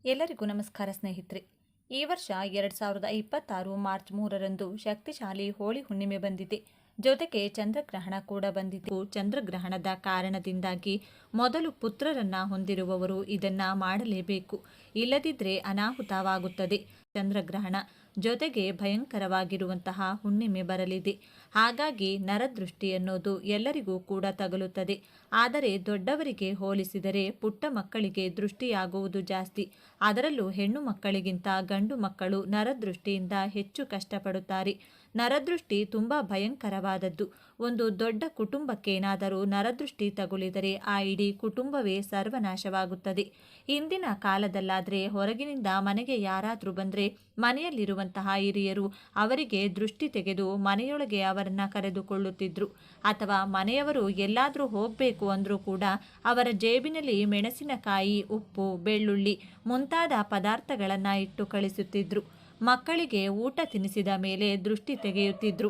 ಎಲ್ಲರಿಗೂ ನಮಸ್ಕಾರ ಸ್ನೇಹಿತರೆ. ಈ ವರ್ಷ 2026 ಮಾರ್ಚ್ 3ರಂದು ಶಕ್ತಿಶಾಲಿ ಹೋಳಿ ಹುಣ್ಣಿಮೆ ಬಂದಿದೆ. ಜೊತೆಗೆ ಚಂದ್ರಗ್ರಹಣ ಕೂಡ ಬಂದಿದೆ. ಚಂದ್ರಗ್ರಹಣದ ಕಾರಣದಿಂದಾಗಿ ಮೊದಲು ಪುತ್ರರನ್ನ ಹೊಂದಿರುವವರು ಇದನ್ನ ಮಾಡಲೇಬೇಕು, ಇಲ್ಲದಿದ್ದರೆ ಅನಾಹುತವಾಗುತ್ತದೆ. ಚಂದ್ರಗ್ರಹಣ ಜೊತೆಗೆ ಭಯಂಕರವಾಗಿರುವಂತಹ ಹುಣ್ಣಿಮೆ ಬರಲಿದೆ. ಹಾಗಾಗಿ ನರದೃಷ್ಟಿ ಅನ್ನೋದು ಎಲ್ಲರಿಗೂ ಕೂಡ ತಗಲುತ್ತದೆ. ಆದರೆ ದೊಡ್ಡವರಿಗೆ ಹೋಲಿಸಿದರೆ ಪುಟ್ಟ ಮಕ್ಕಳಿಗೆ ದೃಷ್ಟಿಯಾಗುವುದು ಜಾಸ್ತಿ. ಅದರಲ್ಲೂ ಹೆಣ್ಣು ಮಕ್ಕಳಿಗಿಂತ ಗಂಡು ಮಕ್ಕಳು ನರದೃಷ್ಟಿಯಿಂದ ಹೆಚ್ಚು ಕಷ್ಟಪಡುತ್ತಾರೆ. ನರದೃಷ್ಟಿ ತುಂಬ ಭಯಂಕರವಾದದ್ದು. ಒಂದು ದೊಡ್ಡ ಕುಟುಂಬಕ್ಕೇನಾದರೂ ನರದೃಷ್ಟಿ ತಗುಲಿದರೆ ಆ ಇಡೀ ಕುಟುಂಬವೇ ಸರ್ವನಾಶವಾಗುತ್ತದೆ. ಇಂದಿನ ಕಾಲದಲ್ಲಾದರೆ ಹೊರಗಿನಿಂದ ಮನೆಗೆ ಯಾರಾದರೂ ಬಂದರೆ ಮನೆಯಲ್ಲಿರುವಂತಹ ಹಿರಿಯರು ಅವರಿಗೆ ದೃಷ್ಟಿ ತೆಗೆದು ಮನೆಯೊಳಗೆ ಅವರನ್ನು ಕರೆದುಕೊಳ್ಳುತ್ತಿದ್ರು. ಅಥವಾ ಮನೆಯವರು ಎಲ್ಲಾದರೂ ಹೋಗಬೇಕು ಅಂದರೂ ಕೂಡ ಅವರ ಜೇಬಿನಲ್ಲಿ ಮೆಣಸಿನಕಾಯಿ, ಉಪ್ಪು, ಬೆಳ್ಳುಳ್ಳಿ ಮುಂತಾದ ಪದಾರ್ಥಗಳನ್ನು ಇಟ್ಟು ಕಳಿಸುತ್ತಿದ್ರು. ಮಕ್ಕಳಿಗೆ ಊಟ ತಿನ್ನಿಸಿದ ಮೇಲೆ ದೃಷ್ಟಿ ತೆಗೆಯುತ್ತಿದ್ರು.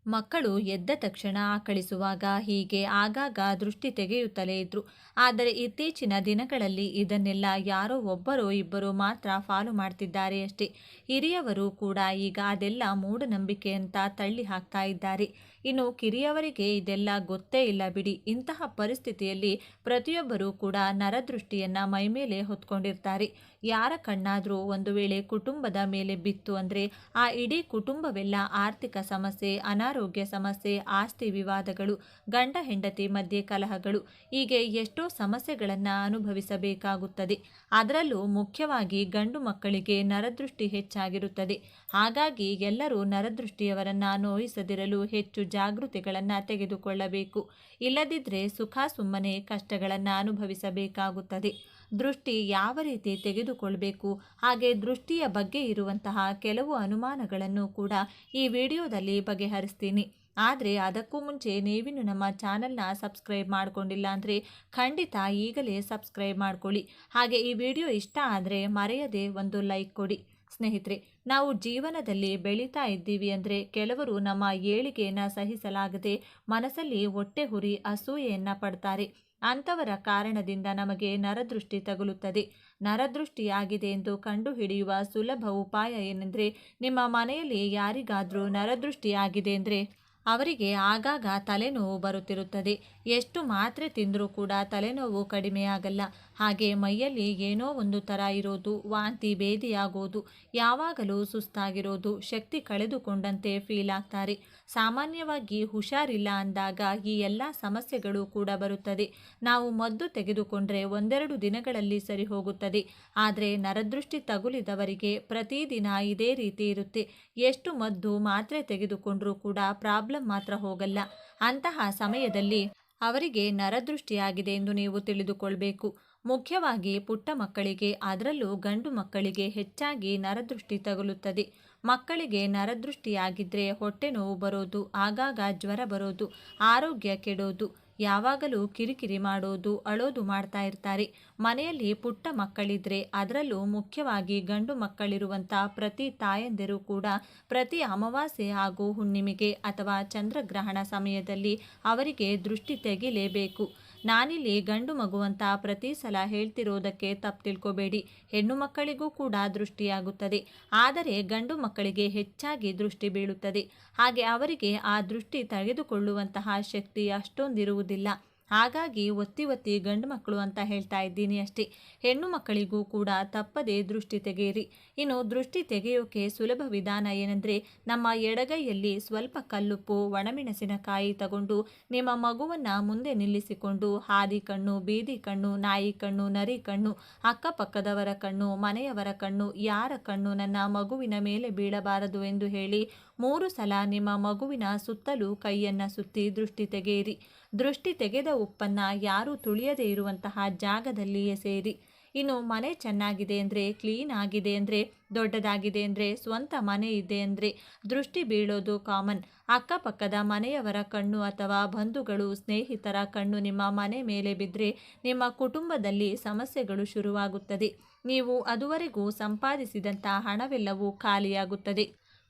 ಮಕ್ಕಳು ಎದ್ದ ತಕ್ಷಣ ಕಳಿಸುವಾಗ ಹೀಗೆ ಆಗಾಗ ದೃಷ್ಟಿ ತೆಗೆಯುತ್ತಲೇ ಇದ್ರು. ಆದರೆ ಇತ್ತೀಚಿನ ದಿನಗಳಲ್ಲಿ ಇದನ್ನೆಲ್ಲ ಯಾರೋ ಒಬ್ಬರೋ ಇಬ್ಬರು ಮಾತ್ರ ಫಾಲೋ ಮಾಡ್ತಿದ್ದಾರೆ ಅಷ್ಟೇ. ಹಿರಿಯವರು ಕೂಡ ಈಗ ಅದೆಲ್ಲ ಮೂಢನಂಬಿಕೆ ಅಂತ ತಳ್ಳಿ ಹಾಕ್ತಾ ಇದ್ದಾರೆ. ಇನ್ನು ಕಿರಿಯವರಿಗೆ ಇದೆಲ್ಲ ಗೊತ್ತೇ ಇಲ್ಲ ಬಿಡಿ. ಇಂತಹ ಪರಿಸ್ಥಿತಿಯಲ್ಲಿ ಪ್ರತಿಯೊಬ್ಬರೂ ಕೂಡ ನರದೃಷ್ಟಿಯನ್ನ ಮೈಮೇಲೆ ಹೊತ್ಕೊಂಡಿರ್ತಾರೆ. ಯಾರ ಕಣ್ಣಾದರೂ ಒಂದು ವೇಳೆ ಕುಟುಂಬದ ಮೇಲೆ ಬಿತ್ತು ಅಂದರೆ ಆ ಇಡೀ ಕುಟುಂಬವೆಲ್ಲ ಆರ್ಥಿಕ ಸಮಸ್ಯೆ, ಅನಾರೋಗ್ಯ ಸಮಸ್ಯೆ, ಆಸ್ತಿ ವಿವಾದಗಳು, ಗಂಡ ಹೆಂಡತಿ ಮಧ್ಯೆ ಕಲಹಗಳು, ಹೀಗೆ ಎಷ್ಟೋ ಸಮಸ್ಯೆಗಳನ್ನು ಅನುಭವಿಸಬೇಕಾಗುತ್ತದೆ. ಅದರಲ್ಲೂ ಮುಖ್ಯವಾಗಿ ಗಂಡು ಮಕ್ಕಳಿಗೆ ನರದೃಷ್ಟಿ ಹೆಚ್ಚಾಗಿರುತ್ತದೆ. ಹಾಗಾಗಿ ಎಲ್ಲರೂ ನರದೃಷ್ಟಿಯವರನ್ನು ನೋಯಿಸದಿರಲು ಹೆಚ್ಚು ಜಾಗೃತಿಗಳನ್ನು ತೆಗೆದುಕೊಳ್ಳಬೇಕು. ಇಲ್ಲದಿದ್ದರೆ ಸುಖ ಸುಮ್ಮನೆ ಕಷ್ಟಗಳನ್ನು ಅನುಭವಿಸಬೇಕಾಗುತ್ತದೆ. ದೃಷ್ಟಿ ಯಾವ ರೀತಿ ತೆಗೆದುಕೊಳ್ಬೇಕು, ಹಾಗೆ ದೃಷ್ಟಿಯ ಬಗ್ಗೆ ಇರುವಂತಹ ಕೆಲವು ಅನುಮಾನಗಳನ್ನು ಕೂಡ ಈ ವಿಡಿಯೋದಲ್ಲಿ ಬಗೆಹರಿಸ್ತೀನಿ. ಆದರೆ ಅದಕ್ಕೂ ಮುಂಚೆ ನೀವಿನ್ನು ನಮ್ಮ ಚಾನಲ್ನ ಸಬ್ಸ್ಕ್ರೈಬ್ ಮಾಡಿಕೊಂಡಿಲ್ಲ ಅಂದರೆ ಖಂಡಿತ ಈಗಲೇ ಸಬ್ಸ್ಕ್ರೈಬ್ ಮಾಡ್ಕೊಳ್ಳಿ. ಹಾಗೆ ಈ ವಿಡಿಯೋ ಇಷ್ಟ ಆದರೆ ಮರೆಯದೆ ಒಂದು ಲೈಕ್ ಕೊಡಿ. ಸ್ನೇಹಿತರೆ, ನಾವು ಜೀವನದಲ್ಲಿ ಬೆಳೀತಾ ಇದ್ದೀವಿ ಅಂದರೆ ಕೆಲವರು ನಮ್ಮ ಏಳಿಗೆಯನ್ನು ಸಹಿಸಲಾಗದೆ ಮನಸ್ಸಲ್ಲಿ ಹೊಟ್ಟೆ ಹುರಿ ಅಸೂಯೆಯನ್ನು ಪಡ್ತಾರೆ. ಅಂಥವರ ಕಾರಣದಿಂದ ನಮಗೆ ನರದೃಷ್ಟಿ ತಗುಲುತ್ತದೆ. ನರದೃಷ್ಟಿಯಾಗಿದೆ ಎಂದು ಕಂಡುಹಿಡಿಯುವ ಸುಲಭ ಉಪಾಯ ಏನೆಂದರೆ, ನಿಮ್ಮ ಮನೆಯಲ್ಲಿ ಯಾರಿಗಾದರೂ ನರದೃಷ್ಟಿಯಾಗಿದೆ ಅಂದರೆ ಅವರಿಗೆ ಆಗಾಗ ತಲೆನೋವು ಬರುತ್ತಿರುತ್ತದೆ. ಎಷ್ಟು ಮಾತ್ರೆ ತಿಂದರೂ ಕೂಡ ತಲೆನೋವು ಕಡಿಮೆಯಾಗಲ್ಲ. ಹಾಗೆ ಮೈಯಲ್ಲಿ ಏನೋ ಒಂದು ಥರ ಇರೋದು, ವಾಂತಿ ಭೇದಿಯಾಗೋದು, ಯಾವಾಗಲೂ ಸುಸ್ತಾಗಿರೋದು, ಶಕ್ತಿ ಕಳೆದುಕೊಂಡಂತೆ ಫೀಲ್ ಆಗ್ತಾರೆ. ಸಾಮಾನ್ಯವಾಗಿ ಹುಷಾರಿಲ್ಲ ಅಂದಾಗ ಈ ಎಲ್ಲ ಸಮಸ್ಯೆಗಳು ಕೂಡ ಬರುತ್ತದೆ. ನಾವು ಮದ್ದು ತೆಗೆದುಕೊಂಡ್ರೆ ಒಂದೆರಡು ದಿನಗಳಲ್ಲಿ ಸರಿ ಹೋಗುತ್ತದೆ. ಆದರೆ ನರದೃಷ್ಟಿ ತಗುಲಿದವರಿಗೆ ಪ್ರತಿದಿನ ಇದೇ ರೀತಿ ಇರುತ್ತೆ. ಎಷ್ಟು ಮದ್ದು ಮಾತ್ರೆ ತೆಗೆದುಕೊಂಡ್ರೂ ಕೂಡ ಪ್ರಾಬ್ಲಮ್ ಮಾತ್ರ ಹೋಗಲ್ಲ. ಅಂತಹ ಸಮಯದಲ್ಲಿ ಅವರಿಗೆ ನರದೃಷ್ಟಿಯಾಗಿದೆ ಎಂದು ನೀವು ತಿಳಿದುಕೊಳ್ಬೇಕು. ಮುಖ್ಯವಾಗಿ ಪುಟ್ಟ ಮಕ್ಕಳಿಗೆ, ಅದರಲ್ಲೂ ಗಂಡು ಮಕ್ಕಳಿಗೆ ಹೆಚ್ಚಾಗಿ ನರದೃಷ್ಟಿ ತಗುಲುತ್ತದೆ. ಮಕ್ಕಳಿಗೆ ನರದೃಷ್ಟಿಯಾಗಿದ್ದರೆ ಹೊಟ್ಟೆ ನೋವು ಬರೋದು, ಆಗಾಗ ಜ್ವರ ಬರೋದು, ಆರೋಗ್ಯ ಕೆಡೋದು, ಯಾವಾಗಲೂ ಕಿರಿಕಿರಿ ಮಾಡೋದು, ಅಳೋದು ಮಾಡ್ತಾ ಇರ್ತಾರೆ. ಮನೆಯಲ್ಲಿ ಪುಟ್ಟ ಮಕ್ಕಳಿದ್ರೆ, ಅದರಲ್ಲೂ ಮುಖ್ಯವಾಗಿ ಗಂಡು ಮಕ್ಕಳಿರುವಂಥ ಪ್ರತಿ ತಾಯಂದಿರು ಕೂಡ ಪ್ರತಿ ಅಮಾವಾಸ್ಯೆ ಹಾಗೂ ಹುಣ್ಣಿಮೆಗೆ ಅಥವಾ ಚಂದ್ರಗ್ರಹಣ ಸಮಯದಲ್ಲಿ ಅವರಿಗೆ ದೃಷ್ಟಿ ತೆಗಿಲೇಬೇಕು. ನಾನಿಲ್ಲಿ ಗಂಡು ಮಗುವಂತ ಪ್ರತಿ ಸಲ ಹೇಳ್ತಿರೋದಕ್ಕೆ ತಪ್ಪು ತಿಳ್ಕೊಬೇಡಿ. ಹೆಣ್ಣು ಮಕ್ಕಳಿಗೂ ಕೂಡ ದೃಷ್ಟಿಯಾಗುತ್ತದೆ. ಆದರೆ ಗಂಡು ಮಕ್ಕಳಿಗೆ ಹೆಚ್ಚಾಗಿ ದೃಷ್ಟಿ ಬೀಳುತ್ತದೆ. ಹಾಗೆ ಅವರಿಗೆ ಆ ದೃಷ್ಟಿ ತೆಗೆದುಕೊಳ್ಳುವಂತಹ ಶಕ್ತಿ ಅಷ್ಟೊಂದಿರುವುದಿಲ್ಲ. ಹಾಗಾಗಿ ಒತ್ತಿ ಒತ್ತಿ ಗಂಡು ಮಕ್ಕಳು ಅಂತ ಹೇಳ್ತಾ ಇದ್ದೀನಿ ಅಷ್ಟೇ. ಹೆಣ್ಣು ಮಕ್ಕಳಿಗೂ ಕೂಡ ತಪ್ಪದೇ ದೃಷ್ಟಿ ತೆಗೆಯಿರಿ. ಇನ್ನು ದೃಷ್ಟಿ ತೆಗೆಯೋಕೆ ಸುಲಭ ವಿಧಾನ ಏನೆಂದರೆ, ನಮ್ಮ ಎಡಗೈಯಲ್ಲಿ ಸ್ವಲ್ಪ ಕಲ್ಲುಪ್ಪು, ಒಣಮೆಣಸಿನಕಾಯಿ ತಗೊಂಡು ನಿಮ್ಮ ಮಗುವನ್ನು ಮುಂದೆ ನಿಲ್ಲಿಸಿಕೊಂಡು ಹಾದಿ ಕಣ್ಣು, ಬೀದಿ ಕಣ್ಣು, ನಾಯಿ ಕಣ್ಣು, ನರಿ ಕಣ್ಣು, ಅಕ್ಕಪಕ್ಕದವರ ಕಣ್ಣು, ಮನೆಯವರ ಕಣ್ಣು, ಯಾರ ಕಣ್ಣು ನನ್ನ ಮಗುವಿನ ಮೇಲೆ ಬೀಳಬಾರದು ಎಂದು ಹೇಳಿ 3 ಸಲ ನಿಮ್ಮ ಮಗುವಿನ ಸುತ್ತಲೂ ಕೈಯನ್ನು ಸುತ್ತಿ ದೃಷ್ಟಿ ತೆಗೆಯಿರಿ. ದೃಷ್ಟಿ ತೆಗೆದ ಉಪ್ಪನ್ನು ಯಾರೂ ತುಳಿಯದೇ ಇರುವಂತಹ ಜಾಗದಲ್ಲಿ ಎಸೆಯಿರಿ. ಇನ್ನು ಮನೆ ಚೆನ್ನಾಗಿದೆ ಅಂದರೆ, ಕ್ಲೀನ್ ಆಗಿದೆ ಅಂದರೆ, ದೊಡ್ಡದಾಗಿದೆ ಅಂದರೆ, ಸ್ವಂತ ಮನೆ ಇದೆ ಅಂದರೆ ದೃಷ್ಟಿ ಬೀಳೋದು ಕಾಮನ್. ಅಕ್ಕಪಕ್ಕದ ಮನೆಯವರ ಕಣ್ಣು ಅಥವಾ ಬಂಧುಗಳು, ಸ್ನೇಹಿತರ ಕಣ್ಣು ನಿಮ್ಮ ಮನೆ ಮೇಲೆ ಬಿದ್ದರೆ ನಿಮ್ಮ ಕುಟುಂಬದಲ್ಲಿ ಸಮಸ್ಯೆಗಳು ಶುರುವಾಗುತ್ತದೆ. ನೀವು ಅದುವರೆಗೂ ಸಂಪಾದಿಸಿದಂಥ ಹಣವೆಲ್ಲವೂ ಖಾಲಿಯಾಗುತ್ತದೆ.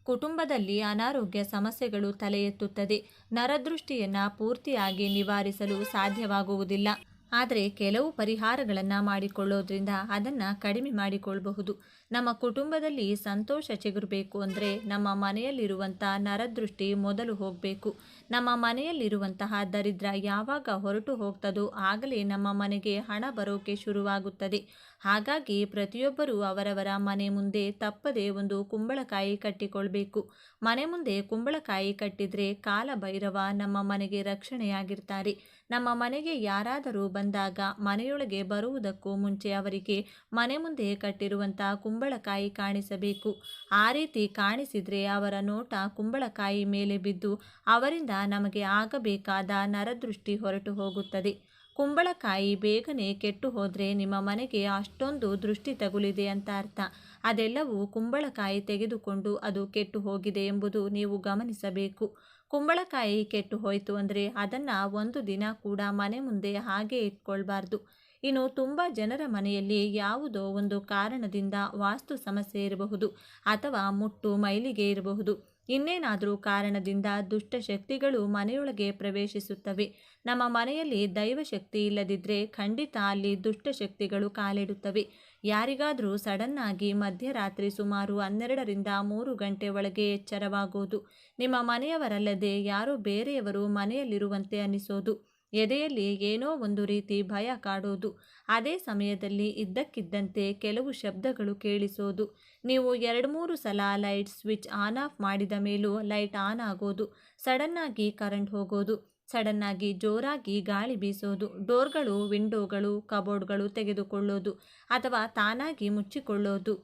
ಕುಟುಂಬದಲ್ಲಿ ಅನಾರೋಗ್ಯ ಸಮಸ್ಯೆಗಳು ತಲೆ ಎತ್ತುತ್ತದೆ. ನರದೃಷ್ಟಿಯನ್ನು ಪೂರ್ತಿಯಾಗಿ ನಿವಾರಿಸಲು ಸಾಧ್ಯವಾಗುವುದಿಲ್ಲ. ಆದರೆ ಕೆಲವು ಪರಿಹಾರಗಳನ್ನು ಮಾಡಿಕೊಳ್ಳೋದ್ರಿಂದ ಅದನ್ನು ಕಡಿಮೆ ಮಾಡಿಕೊಳ್ಳಬಹುದು. ನಮ್ಮ ಕುಟುಂಬದಲ್ಲಿ ಸಂತೋಷ ಚಿಗುರಬೇಕು ಅಂದರೆ ನಮ್ಮ ಮನೆಯಲ್ಲಿರುವಂಥ ನರದೃಷ್ಟಿ ಮೊದಲು ಹೋಗಬೇಕು. ನಮ್ಮ ಮನೆಯಲ್ಲಿರುವಂತಹ ದರಿದ್ರ ಯಾವಾಗ ಹೊರಟು ಹೋಗ್ತದೋ ಆಗಲೇ ನಮ್ಮ ಮನೆಗೆ ಹಣ ಬರೋಕೆ ಶುರುವಾಗುತ್ತದೆ. ಹಾಗಾಗಿ ಪ್ರತಿಯೊಬ್ಬರೂ ಅವರವರ ಮನೆ ಮುಂದೆ ತಪ್ಪದೆ ಒಂದು ಕುಂಬಳಕಾಯಿ ಕಟ್ಟಿಕೊಳ್ಬೇಕು. ಮನೆ ಮುಂದೆ ಕುಂಬಳಕಾಯಿ ಕಟ್ಟಿದರೆ ಕಾಲಭೈರವ ನಮ್ಮ ಮನೆಗೆ ರಕ್ಷಣೆಯಾಗಿರ್ತಾರೆ. ನಮ್ಮ ಮನೆಗೆ ಯಾರಾದರೂ ಬಂದಾಗ ಮನೆಯೊಳಗೆ ಬರುವುದಕ್ಕೂ ಮುಂಚೆ ಅವರಿಗೆ ಮನೆ ಮುಂದೆ ಕಟ್ಟಿರುವಂಥ ಕುಂಬಳಕಾಯಿ ಕಾಣಿಸಬೇಕು. ಆ ರೀತಿ ಕಾಣಿಸಿದರೆ ಅವರ ನೋಟ ಕುಂಬಳಕಾಯಿ ಮೇಲೆ ಬಿದ್ದು ಅವರಿಂದ ನಮಗೆ ಆಗಬೇಕಾದ ನರದೃಷ್ಟಿ ಹೊರಟು ಹೋಗುತ್ತದೆ. ಕುಂಬಳಕಾಯಿ ಬೇಗನೆ ಕೆಟ್ಟು ಹೋದರೆ ನಿಮ್ಮ ಮನೆಗೆ ಅಷ್ಟೊಂದು ದೃಷ್ಟಿ ತಗುಲಿದೆ ಅಂತ ಅರ್ಥ. ಅದೆಲ್ಲವೂ ಕುಂಬಳಕಾಯಿ ತೆಗೆದುಕೊಂಡು ಅದು ಕೆಟ್ಟು ಹೋಗಿದೆ ಎಂಬುದು ನೀವು ಗಮನಿಸಬೇಕು. ಕುಂಬಳಕಾಯಿ ಕೆಟ್ಟು ಹೋಯಿತು ಅಂದರೆ ಅದನ್ನು ಒಂದು ದಿನ ಕೂಡ ಮನೆ ಮುಂದೆ ಹಾಗೆ ಇಟ್ಕೊಳ್ಬಾರ್ದು. ಇನ್ನು ತುಂಬ ಜನರ ಮನೆಯಲ್ಲಿ ಯಾವುದೋ ಒಂದು ಕಾರಣದಿಂದ ವಾಸ್ತು ಸಮಸ್ಯೆ ಇರಬಹುದು, ಅಥವಾ ಮುಟ್ಟು ಮೈಲಿಗೆ ಇರಬಹುದು, ಇನ್ನೇನಾದರೂ ಕಾರಣದಿಂದ ದುಷ್ಟಶಕ್ತಿಗಳು ಮನೆಯೊಳಗೆ ಪ್ರವೇಶಿಸುತ್ತವೆ. ನಮ್ಮ ಮನೆಯಲ್ಲಿ ದೈವಶಕ್ತಿ ಇಲ್ಲದಿದ್ದರೆ ಖಂಡಿತ ಅಲ್ಲಿ ದುಷ್ಟಶಕ್ತಿಗಳು ಕಾಲಿಡುತ್ತವೆ. ಯಾರಿಗಾದರೂ ಸಡನ್ನಾಗಿ ಮಧ್ಯರಾತ್ರಿ ಸುಮಾರು 12ರಿಂದ 3 ಗಂಟೆ ಒಳಗೆ ಎಚ್ಚರವಾಗೋದು, ನಿಮ್ಮ ಮನೆಯವರಲ್ಲದೆ ಯಾರೋ ಬೇರೆಯವರು ಮನೆಯಲ್ಲಿರುವಂತೆ ಅನಿಸೋದು, ಎದೆಯಲ್ಲಿ ಏನೋ ಒಂದು ರೀತಿ ಭಯ ಕಾಡೋದು, ಅದೇ ಸಮಯದಲ್ಲಿ ಇದ್ದಕ್ಕಿದ್ದಂತೆ ಕೆಲವು ಶಬ್ದಗಳು ಕೇಳಿಸೋದು, ನೀವು 2-3 ಸಲ ಲೈಟ್ ಸ್ವಿಚ್ ಆನ್ ಆಫ್ ಮಾಡಿದ ಮೇಲೂ ಲೈಟ್ ಆನ್ ಆಗೋದು, ಸಡನ್ನಾಗಿ ಕರೆಂಟ್ ಹೋಗೋದು, ಸಡನ್ನಾಗಿ ಜೋರಾಗಿ ಗಾಳಿ ಬೀಸೋದು, ಡೋರ್ಗಳು, ವಿಂಡೋಗಳು, ಕಬೋರ್ಡ್ಗಳು ತೆಗೆದುಕೊಳ್ಳೋದು ಅಥವಾ ತಾನಾಗಿ ಮುಚ್ಚಿಕೊಳ್ಳೋದು,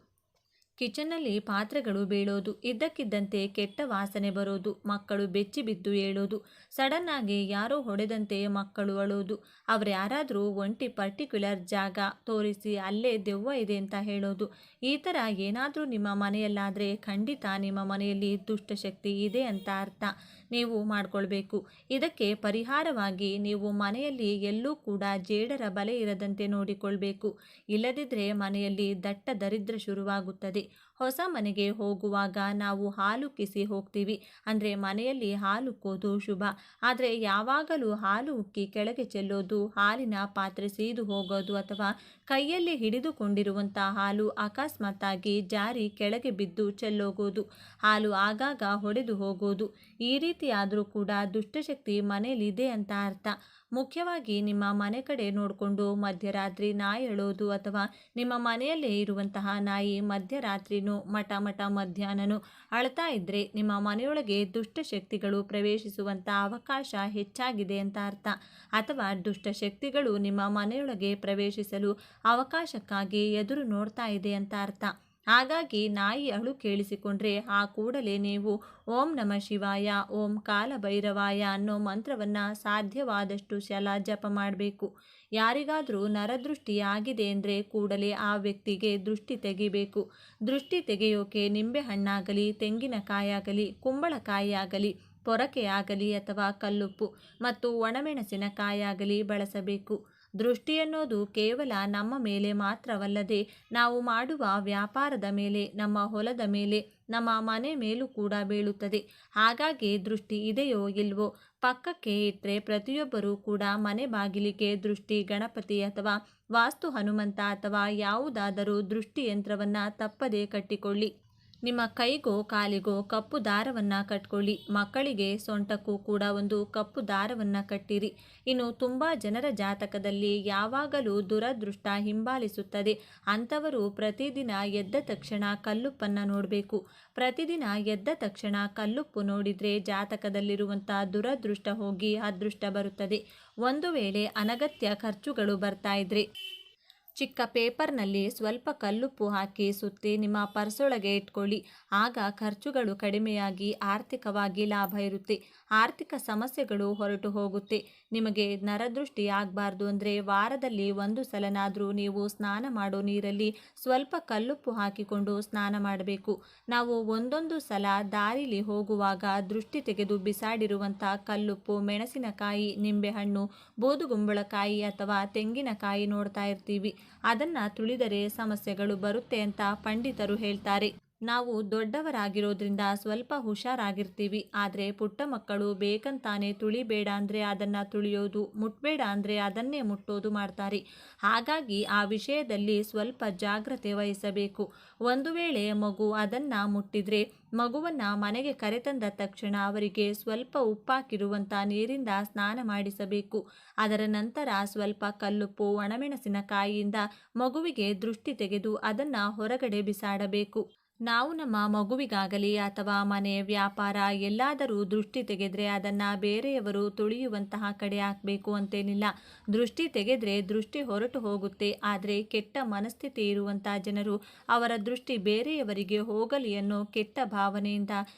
ಕಿಚನ್ನಲ್ಲಿ ಪಾತ್ರೆಗಳು ಬೀಳೋದು, ಇದ್ದಕ್ಕಿದ್ದಂತೆ ಕೆಟ್ಟ ವಾಸನೆ ಬರೋದು, ಮಕ್ಕಳು ಬೆಚ್ಚಿ ಬಿದ್ದು ಏಳೋದು, ಸಡನ್ನಾಗಿ ಯಾರೋ ಹೊಡೆದಂತೆ ಮಕ್ಕಳು ಅಳೋದು, ಅವರು ಯಾರಾದರೂ ಒಂಟಿ ಪರ್ಟಿಕ್ಯುಲರ್ ಜಾಗ ತೋರಿಸಿ ಅಲ್ಲೇ ದೆವ್ವ ಇದೆ ಅಂತ ಹೇಳೋದು, ಈ ಥರ ಏನಾದರೂ ನಿಮ್ಮ ಮನೆಯಲ್ಲಾದರೆ ಖಂಡಿತ ನಿಮ್ಮ ಮನೆಯಲ್ಲಿ ದುಷ್ಟಶಕ್ತಿ ಇದೆ ಅಂತ ಅರ್ಥ. ನೀವು ಮಾಡಿಕೊಳ್ಬೇಕು. ಇದಕ್ಕೆ ಪರಿಹಾರವಾಗಿ ನೀವು ಮನೆಯಲ್ಲಿ ಎಲ್ಲೂ ಕೂಡ ಜೇಡರ ಬಲೆ ಇರದಂತೆ ನೋಡಿಕೊಳ್ಬೇಕು. ಇಲ್ಲದಿದ್ದರೆ ಮನೆಯಲ್ಲಿ ದಟ್ಟ ದರಿದ್ರ ಶುರುವಾಗುತ್ತದೆ. ಹೊಸ ಮನೆಗೆ ಹೋಗುವಾಗ ನಾವು ಹಾಲುಕ್ಕಿಸಿ ಹೋಗ್ತೀವಿ, ಅಂದರೆ ಮನೆಯಲ್ಲಿ ಹಾಲುಕ್ಕೋದು ಶುಭ. ಆದರೆ ಯಾವಾಗಲೂ ಹಾಲು ಉಕ್ಕಿ ಕೆಳಗೆ ಚೆಲ್ಲೋದು, ಹಾಲಿನ ಪಾತ್ರೆ ಸೀದು ಹೋಗೋದು ಅಥವಾ ಕೈಯಲ್ಲಿ ಹಿಡಿದುಕೊಂಡಿರುವಂಥ ಹಾಲು ಅಕಸ್ಮಾತ್ತಾಗಿ ಜಾರಿ ಕೆಳಗೆ ಬಿದ್ದು ಚೆಲ್ಲೋಗೋದು, ಹಾಲು ಆಗಾಗ ಹೊಡೆದು ಹೋಗೋದು, ಈ ರೀತಿಯಾದರೂ ಕೂಡ ದುಷ್ಟಶಕ್ತಿ ಮನೆಯಲ್ಲಿದೆ ಅಂತ ಅರ್ಥ. ಮುಖ್ಯವಾಗಿ ನಿಮ್ಮ ಮನೆ ಕಡೆ ನೋಡಿಕೊಂಡು ಮಧ್ಯರಾತ್ರಿ ನಾಯಿ ಅಳೋದು ಅಥವಾ ನಿಮ್ಮ ಮನೆಯಲ್ಲೇ ಇರುವಂತಹ ನಾಯಿ ಮಧ್ಯರಾತ್ರಿನೂ ಮಠ ಮಧ್ಯಾಹ್ನನೂ ಅಳ್ತಾ ಇದ್ದರೆ ನಿಮ್ಮ ಮನೆಯೊಳಗೆ ದುಷ್ಟಶಕ್ತಿಗಳು ಪ್ರವೇಶಿಸುವಂಥ ಅವಕಾಶ ಹೆಚ್ಚಾಗಿದೆ ಅಂತ ಅರ್ಥ. ಅಥವಾ ದುಷ್ಟಶಕ್ತಿಗಳು ನಿಮ್ಮ ಮನೆಯೊಳಗೆ ಪ್ರವೇಶಿಸಲು ಅವಕಾಶಕ್ಕಾಗಿ ಎದುರು ನೋಡ್ತಾ ಇದೆ ಅಂತ ಅರ್ಥ. ಹಾಗಾಗಿ ನಾಯಿ ಅಳು ಕೇಳಿಸಿಕೊಂಡ್ರೆ ಆ ಕೂಡಲೇ ನೀವು ಓಂ ನಮಃ ಶಿವಾಯ, ಓಂ ಕಾಲಭೈರವಾಯ ಅನ್ನೋ ಮಂತ್ರವನ್ನು ಸಾಧ್ಯವಾದಷ್ಟು ಸಲ ಜಪ ಮಾಡಬೇಕು. ಯಾರಿಗಾದರೂ ನರದೃಷ್ಟಿ ಆಗಿದೆ ಅಂದರೆ ಕೂಡಲೇ ಆ ವ್ಯಕ್ತಿಗೆ ದೃಷ್ಟಿ ತೆಗಿಬೇಕು. ದೃಷ್ಟಿ ತೆಗೆಯೋಕೆ ನಿಂಬೆಹಣ್ಣಾಗಲಿ, ತೆಂಗಿನಕಾಯಾಗಲಿ, ಕುಂಬಳಕಾಯಿಯಾಗಲಿ, ಪೊರಕೆಯಾಗಲಿ ಅಥವಾ ಕಲ್ಲುಪ್ಪು ಮತ್ತು ಒಣಮೆಣಸಿನಕಾಯಾಗಲಿ ಬಳಸಬೇಕು. ದೃಷ್ಟಿ ಅನ್ನೋದು ಕೇವಲ ನಮ್ಮ ಮೇಲೆ ಮಾತ್ರವಲ್ಲದೆ ನಾವು ಮಾಡುವ ವ್ಯಾಪಾರದ ಮೇಲೆ, ನಮ್ಮ ಹೊಲದ ಮೇಲೆ, ನಮ್ಮ ಮನೆ ಮೇಲೂ ಕೂಡ ಬೀಳುತ್ತದೆ. ಹಾಗಾಗಿ ದೃಷ್ಟಿ ಇದೆಯೋ ಇಲ್ವೋ ಪಕ್ಕಕ್ಕೆ ಇಟ್ಟರೆ ಪ್ರತಿಯೊಬ್ಬರೂ ಕೂಡ ಮನೆ ಬಾಗಿಲಿಗೆ ದೃಷ್ಟಿ ಗಣಪತಿ ಅಥವಾ ವಾಸ್ತು ಹನುಮಂತ ಅಥವಾ ಯಾವುದಾದರೂ ದೃಷ್ಟಿ ಯಂತ್ರವನ್ನು ತಪ್ಪದೇ ಕಟ್ಟಿಕೊಳ್ಳಿ. ನಿಮ್ಮ ಕೈಗೋ ಕಾಲಿಗೋ ಕಪ್ಪು ದಾರವನ್ನು ಕಟ್ಕೊಳ್ಳಿ. ಮಕ್ಕಳಿಗೆ ಸೊಂಟಕ್ಕೂ ಕೂಡ ಒಂದು ಕಪ್ಪು ದಾರವನ್ನು ಕಟ್ಟಿರಿ. ಇನ್ನು ತುಂಬ ಜನರ ಜಾತಕದಲ್ಲಿ ಯಾವಾಗಲೂ ದುರದೃಷ್ಟ ಹಿಂಬಾಲಿಸುತ್ತದೆ. ಅಂಥವರು ಪ್ರತಿದಿನ ಎದ್ದ ತಕ್ಷಣ ಕಲ್ಲುಪ್ಪನ್ನು ನೋಡಬೇಕು. ಪ್ರತಿದಿನ ಎದ್ದ ತಕ್ಷಣ ಕಲ್ಲುಪ್ಪು ನೋಡಿದರೆ ಜಾತಕದಲ್ಲಿರುವಂಥ ದುರದೃಷ್ಟ ಹೋಗಿ ಅದೃಷ್ಟ ಬರುತ್ತದೆ. ಒಂದು ವೇಳೆ ಅನಗತ್ಯ ಖರ್ಚುಗಳು ಬರ್ತಾ ಇದ್ರೆ ಚಿಕ್ಕ ಪೇಪರ್ನಲ್ಲಿ ಸ್ವಲ್ಪ ಕಲ್ಲುಪ್ಪು ಹಾಕಿ ಸುತ್ತಿ ನಿಮ್ಮ ಪರ್ಸೊಳಗೆ ಇಟ್ಕೊಳ್ಳಿ. ಆಗ ಖರ್ಚುಗಳು ಕಡಿಮೆಯಾಗಿ ಆರ್ಥಿಕವಾಗಿ ಲಾಭ ಇರುತ್ತೆ. ಆರ್ಥಿಕ ಸಮಸ್ಯೆಗಳು ಹೊರಟು ಹೋಗುತ್ತೆ. ನಿಮಗೆ ನರದೃಷ್ಟಿ ಆಗಬಾರ್ದು ಅಂದರೆ ವಾರದಲ್ಲಿ 1 ಸಲನಾದರೂ ನೀವು ಸ್ನಾನ ಮಾಡೋ ನೀರಲ್ಲಿ ಸ್ವಲ್ಪ ಕಲ್ಲುಪ್ಪು ಹಾಕಿಕೊಂಡು ಸ್ನಾನ ಮಾಡಬೇಕು. ನಾವು ಒಂದೊಂದು ಸಲ ದಾರಿಲಿ ಹೋಗುವಾಗ ದೃಷ್ಟಿ ತೆಗೆದು ಬಿಸಾಡಿರುವಂಥ ಕಲ್ಲುಪ್ಪು, ಮೆಣಸಿನಕಾಯಿ, ನಿಂಬೆಹಣ್ಣು, ಬೂದುಗುಂಬಳಕಾಯಿ ಅಥವಾ ತೆಂಗಿನಕಾಯಿ ನೋಡ್ತಾ ಇರ್ತೀವಿ. ಅದನ್ನು ತುಳಿದರೆ ಸಮಸ್ಯೆಗಳು ಬರುತ್ತೆ ಅಂತ ಪಂಡಿತರು ಹೇಳ್ತಾರೆ. ನಾವು ದೊಡ್ಡವರಾಗಿರೋದ್ರಿಂದ ಸ್ವಲ್ಪ ಹುಷಾರಾಗಿರ್ತೀವಿ. ಆದರೆ ಪುಟ್ಟ ಮಕ್ಕಳು ಬೇಕಂತಾನೆ ತುಳಿಬೇಡ ಅಂದರೆ ಅದನ್ನು ತುಳಿಯೋದು, ಮುಟ್ಬೇಡ ಅಂದರೆ ಅದನ್ನೇ ಮುಟ್ಟೋದು ಮಾಡ್ತಾರೆ. ಹಾಗಾಗಿ ಆ ವಿಷಯದಲ್ಲಿ ಸ್ವಲ್ಪ ಜಾಗ್ರತೆ ವಹಿಸಬೇಕು. ಒಂದು ವೇಳೆ ಮಗು ಅದನ್ನು ಮುಟ್ಟಿದ್ರೆ ಮಗುವನ್ನು ಮನೆಗೆ ಕರೆತಂದ ತಕ್ಷಣ ಅವರಿಗೆ ಸ್ವಲ್ಪ ಉಪ್ಪಾಕಿರುವಂಥ ನೀರಿಂದ ಸ್ನಾನ ಮಾಡಿಸಬೇಕು. ಅದರ ನಂತರ ಸ್ವಲ್ಪ ಕಲ್ಲುಪ್ಪು, ಒಣಮೆಣಸಿನಕಾಯಿಯಿಂದ ಮಗುವಿಗೆ ದೃಷ್ಟಿ ತೆಗೆದು ಅದನ್ನು ಹೊರಗಡೆ ಬಿಸಾಡಬೇಕು. ನಾವು ನಮ್ಮ ಮಗುವಿಗಾಗಲಿ ಅಥವಾ ಮನೆ, ವ್ಯಾಪಾರ ಎಲ್ಲಾದರೂ ದೃಷ್ಟಿ ತೆಗೆದ್ರೆ ಅದನ್ನು ಬೇರೆಯವರು ತುಳಿಯುವಂತಹ ಕಡೆ ಹಾಕಬೇಕು ಅಂತೇನಿಲ್ಲ. ದೃಷ್ಟಿ ತೆಗೆದ್ರೆ ದೃಷ್ಟಿ ಹೊರಟು ಹೋಗುತ್ತೆ. ಆದರೆ ಕೆಟ್ಟ ಮನಸ್ಥಿತಿ ಇರುವಂಥ ಜನರು ಅವರ ದೃಷ್ಟಿ ಬೇರೆಯವರಿಗೆ ಹೋಗಲಿ ಅನ್ನೋ ಕೆಟ್ಟ ಭಾವನೆಯಿಂದ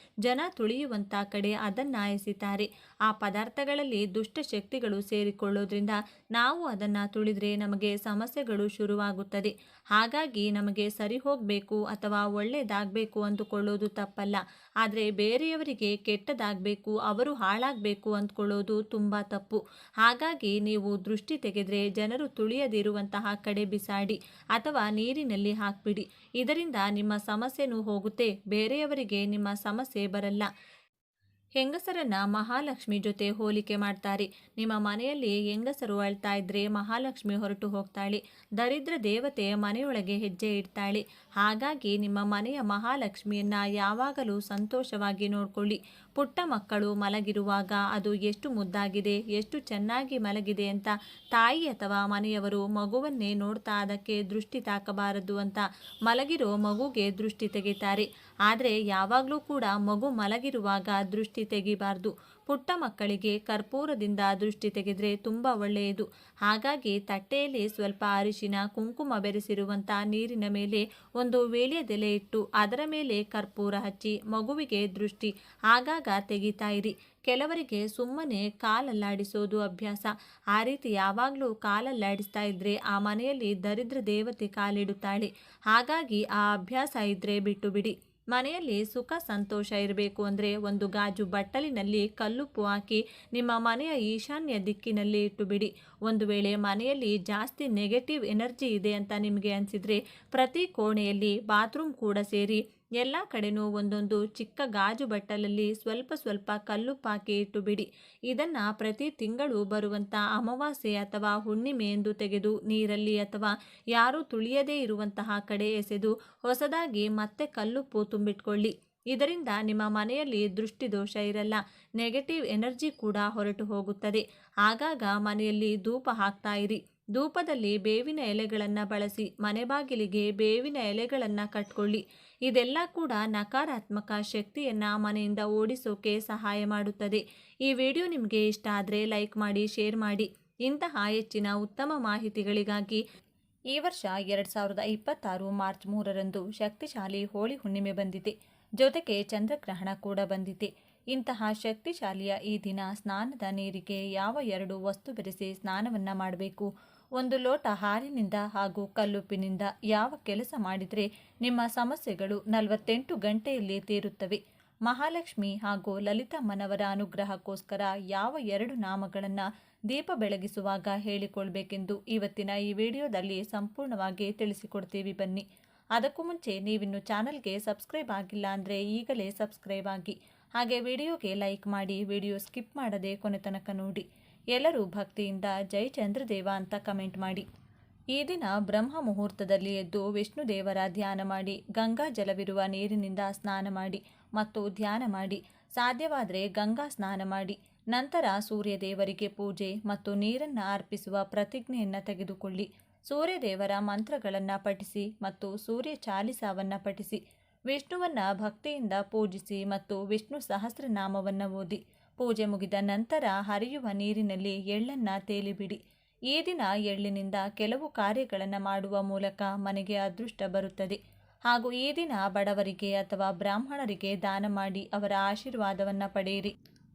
ಜನ ತುಳಿಯುವಂಥ ಕಡೆ ಅದನ್ನು ಎಸಿತಾರೆ. ಆ ಪದಾರ್ಥಗಳಲ್ಲಿ ದುಷ್ಟಶಕ್ತಿಗಳು ಸೇರಿಕೊಳ್ಳೋದ್ರಿಂದ ನಾವು ಅದನ್ನು ತುಳಿದ್ರೆ ನಮಗೆ ಸಮಸ್ಯೆಗಳು ಶುರುವಾಗುತ್ತದೆ. ಹಾಗಾಗಿ ನಮಗೆ ಸರಿ ಹೋಗಬೇಕು ಅಥವಾ ಒಳ್ಳೆಯದಾಗಬೇಕು ಅಂದುಕೊಳ್ಳೋದು ತಪ್ಪಲ್ಲ. ಆದರೆ ಬೇರೆಯವರಿಗೆ ಕೆಟ್ಟದಾಗಬೇಕು, ಅವರು ಹಾಳಾಗಬೇಕು ಅಂದ್ಕೊಳ್ಳೋದು ತುಂಬ ತಪ್ಪು. ಹಾಗಾಗಿ ನೀವು ದೃಷ್ಟಿ ತೆಗೆದ್ರೆ ಜನರು ತುಳಿಯದಿರುವಂತಹ ಕಡೆ ಬಿಸಾಡಿ ಅಥವಾ ನೀರಿನಲ್ಲಿ ಹಾಕ್ಬಿಡಿ. ಇದರಿಂದ ನಿಮ್ಮ ಸಮಸ್ಯೆನೂ ಹೋಗುತ್ತೆ, ಬೇರೆಯವರಿಗೆ ನಿಮ್ಮ ಸಮಸ್ಯೆ ಬರಲ್ಲ. ಹೆಂಗಸರನ್ನ ಮಹಾಲಕ್ಷ್ಮಿ ಜೊತೆ ಹೋಲಿಕೆ ಮಾಡ್ತಾರೆ. ನಿಮ್ಮ ಮನೆಯಲ್ಲಿ ಹೆಂಗಸರು ಅಳ್ತಾ ಇದ್ರೆ ಮಹಾಲಕ್ಷ್ಮಿ ಹೊರಟು ಹೋಗ್ತಾಳೆ. ದರಿದ್ರ ದೇವತೆ ಮನೆಯೊಳಗೆ ಹೆಜ್ಜೆ ಇಡ್ತಾಳೆ. ಹಾಗಾಗಿ ನಿಮ್ಮ ಮನೆಯ ಮಹಾಲಕ್ಷ್ಮಿಯನ್ನ ಯಾವಾಗಲೂ ಸಂತೋಷವಾಗಿ ನೋಡ್ಕೊಳ್ಳಿ. ಪುಟ್ಟ ಮಕ್ಕಳು ಮಲಗಿರುವಾಗ ಅದು ಎಷ್ಟು ಮುದ್ದಾಗಿದೆ, ಎಷ್ಟು ಚೆನ್ನಾಗಿ ಮಲಗಿದೆ ಅಂತ ತಾಯಿ ಅಥವಾ ಮನೆಯವರು ಮಗುವನ್ನೇ ನೋಡ್ತಾ ಅದಕ್ಕೆ ದೃಷ್ಟಿ ತಾಕಬಾರದು ಅಂತ ಮಲಗಿರೋ ಮಗುಗೆ ದೃಷ್ಟಿ ತೆಗಿತಾರೆ. ಆದರೆ ಯಾವಾಗಲೂ ಕೂಡ ಮಗು ಮಲಗಿರುವಾಗ ದೃಷ್ಟಿ ತೆಗಿಬಾರ್ದು. ಪುಟ್ಟ ಮಕ್ಕಳಿಗೆ ಕರ್ಪೂರದಿಂದ ದೃಷ್ಟಿ ತೆಗೆದ್ರೆ ತುಂಬ ಒಳ್ಳೆಯದು. ಹಾಗಾಗಿ ತಟ್ಟೆಯಲ್ಲಿ ಸ್ವಲ್ಪ ಅರಿಶಿನ, ಕುಂಕುಮ ಬೆರೆಸಿರುವಂಥ ನೀರಿನ ಮೇಲೆ ಒಂದು ವೀಳ್ಯದೆಲೆ ಇಟ್ಟು ಅದರ ಮೇಲೆ ಕರ್ಪೂರ ಹಚ್ಚಿ ಮಗುವಿಗೆ ದೃಷ್ಟಿ ಆಗಾಗ ತೆಗಿತಾ ಇರಿ. ಕೆಲವರಿಗೆ ಸುಮ್ಮನೆ ಕಾಲಲ್ಲಾಡಿಸೋದು ಅಭ್ಯಾಸ. ಆ ರೀತಿ ಯಾವಾಗಲೂ ಕಾಲಲ್ಲಾಡಿಸ್ತಾ ಇದ್ರೆ ಆ ಮನೆಯಲ್ಲಿ ದರಿದ್ರ ದೇವತೆ ಕಾಲಿಡುತ್ತಾಳೆ. ಹಾಗಾಗಿ ಆ ಅಭ್ಯಾಸ ಇದ್ರೆ ಬಿಟ್ಟು ಬಿಡಿ. ಮನೆಯಲ್ಲಿ ಸುಖ ಸಂತೋಷ ಇರಬೇಕು ಅಂದರೆ ಒಂದು ಗಾಜು ಬಟ್ಟಲಿನಲ್ಲಿ ಕಲ್ಲುಪ್ಪು ಹಾಕಿ ನಿಮ್ಮ ಮನೆಯ ಈಶಾನ್ಯ ದಿಕ್ಕಿನಲ್ಲಿ ಇಟ್ಟು ಬಿಡಿ. ಒಂದು ವೇಳೆ ಮನೆಯಲ್ಲಿ ಜಾಸ್ತಿ ನೆಗೆಟಿವ್ ಎನರ್ಜಿ ಇದೆ ಅಂತ ನಿಮಗೆ ಅನಿಸಿದರೆ ಪ್ರತಿ ಕೋಣೆಯಲ್ಲಿ ಬಾತ್ರೂಮ್ ಕೂಡ ಸೇರಿ ಎಲ್ಲ ಕಡೆನೂ ಒಂದೊಂದು ಚಿಕ್ಕ ಗಾಜು ಬಟ್ಟಲಲ್ಲಿ ಸ್ವಲ್ಪ ಸ್ವಲ್ಪ ಕಲ್ಲುಪ್ಪು ಹಾಕಿ ಇಟ್ಟು ಬಿಡಿ. ಇದನ್ನು ಪ್ರತಿ ತಿಂಗಳು ಬರುವಂಥ ಅಮಾವಾಸ್ಯೆ ಅಥವಾ ಹುಣ್ಣಿಮೆ ಎಂದು ತೆಗೆದು ನೀರಲ್ಲಿ ಅಥವಾ ಯಾರೂ ತುಳಿಯದೇ ಇರುವಂತಹ ಕಡೆ ಎಸೆದು ಹೊಸದಾಗಿ ಮತ್ತೆ ಕಲ್ಲುಪ್ಪು ತುಂಬಿಟ್ಕೊಳ್ಳಿ. ಇದರಿಂದ ನಿಮ್ಮ ಮನೆಯಲ್ಲಿ ದೃಷ್ಟಿದೋಷ ಇರಲ್ಲ, ನೆಗೆಟಿವ್ ಎನರ್ಜಿ ಕೂಡ ಹೊರಟು ಹೋಗುತ್ತದೆ. ಆಗಾಗ ಮನೆಯಲ್ಲಿ ಧೂಪ ಹಾಕ್ತಾ ಇರಿ. ಧೂಪದಲ್ಲಿ ಬೇವಿನ ಎಲೆಗಳನ್ನು ಬಳಸಿ ಮನೆ ಬಾಗಿಲಿಗೆ ಬೇವಿನ ಎಲೆಗಳನ್ನು ಕಟ್ಕೊಳ್ಳಿ. ಇದೆಲ್ಲ ಕೂಡ ನಕಾರಾತ್ಮಕ ಶಕ್ತಿಯನ್ನು ಮನೆಯಿಂದ ಓಡಿಸೋಕೆ ಸಹಾಯ ಮಾಡುತ್ತದೆ. ಈ ವಿಡಿಯೋ ನಿಮಗೆ ಇಷ್ಟ ಆದರೆ ಲೈಕ್ ಮಾಡಿ, ಶೇರ್ ಮಾಡಿ. ಇಂತಹ ಹೆಚ್ಚಿನ ಉತ್ತಮ ಮಾಹಿತಿಗಳಿಗಾಗಿ ಈ ವರ್ಷ 2026 ಮಾರ್ಚ್ 3ರಂದು ಶಕ್ತಿಶಾಲಿ ಹೋಳಿ ಹುಣ್ಣಿಮೆ ಬಂದಿದೆ. ಜೊತೆಗೆ ಚಂದ್ರಗ್ರಹಣ ಕೂಡ ಬಂದಿದೆ. ಇಂತಹ ಶಕ್ತಿಶಾಲಿಯ ಈ ದಿನ ಸ್ನಾನದ ನೀರಿಗೆ ಯಾವ 2 ವಸ್ತು ಬೆರೆಸಿ ಸ್ನಾನವನ್ನು ಮಾಡಬೇಕು? 1 ಲೋಟ ಹಾಲಿನಿಂದ ಹಾಗೂ ಕಲ್ಲುಪ್ಪಿನಿಂದ ಯಾವ ಕೆಲಸ ಮಾಡಿದರೆ ನಿಮ್ಮ ಸಮಸ್ಯೆಗಳು 48 ಗಂಟೆಯಲ್ಲಿ ತೀರುತ್ತವೆ? ಮಹಾಲಕ್ಷ್ಮಿ ಹಾಗೂ ಲಲಿತಮ್ಮನವರ ಅನುಗ್ರಹಕ್ಕೋಸ್ಕರ ಯಾವ 2 ನಾಮಗಳನ್ನು ದೀಪ ಬೆಳಗಿಸುವಾಗ ಹೇಳಿಕೊಳ್ಬೇಕೆಂದು ಇವತ್ತಿನ ಈ ವಿಡಿಯೋದಲ್ಲಿ ಸಂಪೂರ್ಣವಾಗಿ ತಿಳಿಸಿಕೊಡ್ತೀವಿ. ಬನ್ನಿ. ಅದಕ್ಕೂ ಮುಂಚೆ ನೀವಿನ್ನು ಚಾನಲ್ಗೆ ಸಬ್ಸ್ಕ್ರೈಬ್ ಆಗಿಲ್ಲ ಅಂದರೆ ಈಗಲೇ ಸಬ್ಸ್ಕ್ರೈಬ್ ಆಗಿ, ಹಾಗೆ ವಿಡಿಯೋಗೆ ಲೈಕ್ ಮಾಡಿ, ವಿಡಿಯೋ ಸ್ಕಿಪ್ ಮಾಡದೆ ಕೊನೆ ತನಕ ನೋಡಿ. ಎಲ್ಲರೂ ಭಕ್ತಿಯಿಂದ ಜೈ ಚಂದ್ರದೇವ ಅಂತ ಕಮೆಂಟ್ ಮಾಡಿ. ಈ ದಿನ ಬ್ರಹ್ಮ ಮುಹೂರ್ತದಲ್ಲಿ ಎದ್ದು ವಿಷ್ಣು ದೇವರ ಧ್ಯಾನ ಮಾಡಿ, ಗಂಗಾ ಜಲವಿರುವ ನೀರಿನಿಂದ ಸ್ನಾನ ಮಾಡಿ ಮತ್ತು ಧ್ಯಾನ ಮಾಡಿ. ಸಾಧ್ಯವಾದರೆ ಗಂಗಾ ಸ್ನಾನ ಮಾಡಿ. ನಂತರ ಸೂರ್ಯ ದೇವರಿಗೆ ಪೂಜೆ ಮತ್ತು ನೀರನ್ನು ಅರ್ಪಿಸುವ ಪ್ರತಿಜ್ಞೆಯನ್ನು ತೆಗೆದುಕೊಳ್ಳಿ. ಸೂರ್ಯ ದೇವರ ಮಂತ್ರಗಳನ್ನು ಪಠಿಸಿ ಮತ್ತು ಸೂರ್ಯ ಚಾಲಿಸಾವನ್ನು ಪಠಿಸಿ. ವಿಷ್ಣುವನ್ನು ಭಕ್ತಿಯಿಂದ ಪೂಜಿಸಿ ಮತ್ತು ವಿಷ್ಣು ಸಹಸ್ರನಾಮವನ್ನು ಓದಿ. ಪೂಜೆ ಮುಗಿದ ನಂತರ ಹರಿಯುವ ನೀರಿನಲ್ಲಿ ಎಳ್ಳನ್ನು ತೇಲಿಬಿಡಿ. ಈ ದಿನ ಎಳ್ಳಿನಿಂದ ಕೆಲವು ಕಾರ್ಯಗಳನ್ನು ಮಾಡುವ ಮೂಲಕ ಮನೆಗೆ ಅದೃಷ್ಟ ಬರುತ್ತದೆ. ಹಾಗೂ ಈ ದಿನ ಬಡವರಿಗೆ ಅಥವಾ ಬ್ರಾಹ್ಮಣರಿಗೆ ದಾನ ಮಾಡಿ ಅವರ ಆಶೀರ್ವಾದವನ್ನು ಪಡೆಯಿರಿ.